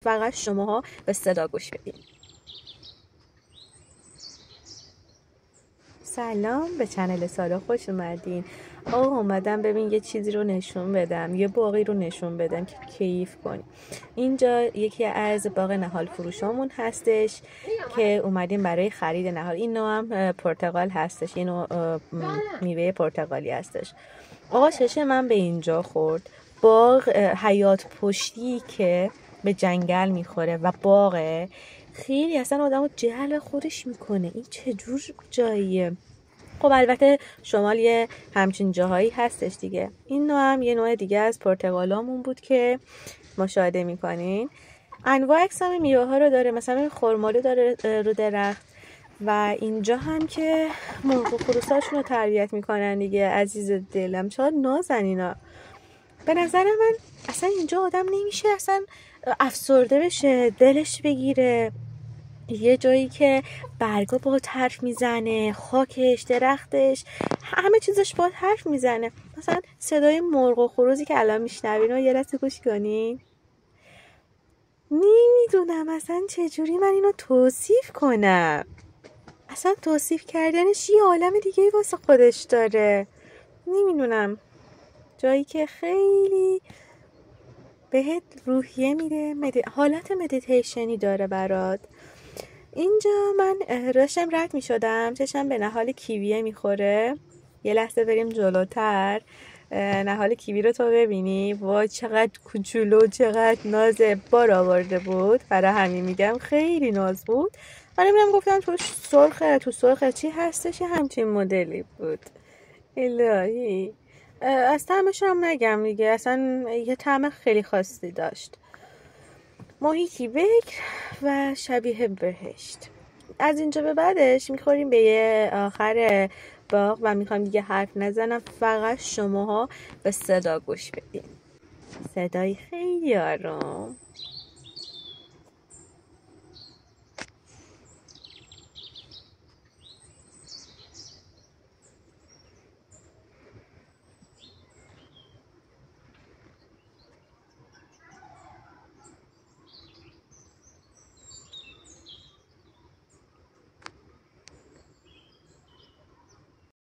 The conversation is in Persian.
فقط شماها به صدا گوش بدین. سلام، به چنل سارا خوش اومدین. اومدم ببین یه چیزی رو نشون بدم، یه باغی رو نشون بدم که کیف کنی. اینجا یکی از باغ نهال فروشامون هستش که اومدیم برای خرید نهال. این نوع هم پرتقال هستش، این نوع میوه پرتقالی هستش. آقا چشم من به اینجا خورد. باغ حیات پشتی که به جنگل میخوره و باغه خیلی اصلا آدم رو جلب خودش میکنه. این چجور جاییه؟ خب البته شمال یه همچین جاهایی هستش دیگه. این نوع هم یه نوع دیگه از پرتقالامون بود که مشاهده میکنین. انواع اقسام میوه ها رو داره، مثلا خرمالو داره رو درخت و اینجا هم که مرغ و خروساشون رو تربیت میکنن دیگه. عزیز دلم چقدر نازن اینا. به نظر من اصلا اینجا آدم نمیشه اصلا افسرده بشه، دلش بگیره. یه جایی که برگا با حرف میزنه، خاکش، درختش، همه چیزش با حرف میزنه. مثلا صدای مرغ و خروزی که الان میشنوین رو یه لحظه گوش کنین. نمیدونم اصلا چجوری من اینو توصیف کنم. اصلا توصیف کردنش یه عالم دیگه واسه خودش داره. نمیدونم، جایی که خیلی بهت روحیه میده، حالت مدیتیشنی داره برات. اینجا من داشتم رد می شدم، چشم به نهال کیویه میخوره. یه لحظه بریم جلوتر، نهال کیوی رو تو ببینی. وای چقدر کوچولو، چقدر نازه، بار آورده بود. برای همین میگم خیلی ناز بود. من نمیدونم، گفتم تو سرخه چی هستش، همچین مدلی بود. الهی از طعمش هم نگم دیگه، اصلا یه طعم خیلی خاصی داشت. محیطی بکر و شبیه بهشت. از اینجا به بعدش میخوریم به یه آخر باغ و میخوام دیگه حرف نزنم، فقط شماها به صدا گوش بدین. صدای خیلی آروم.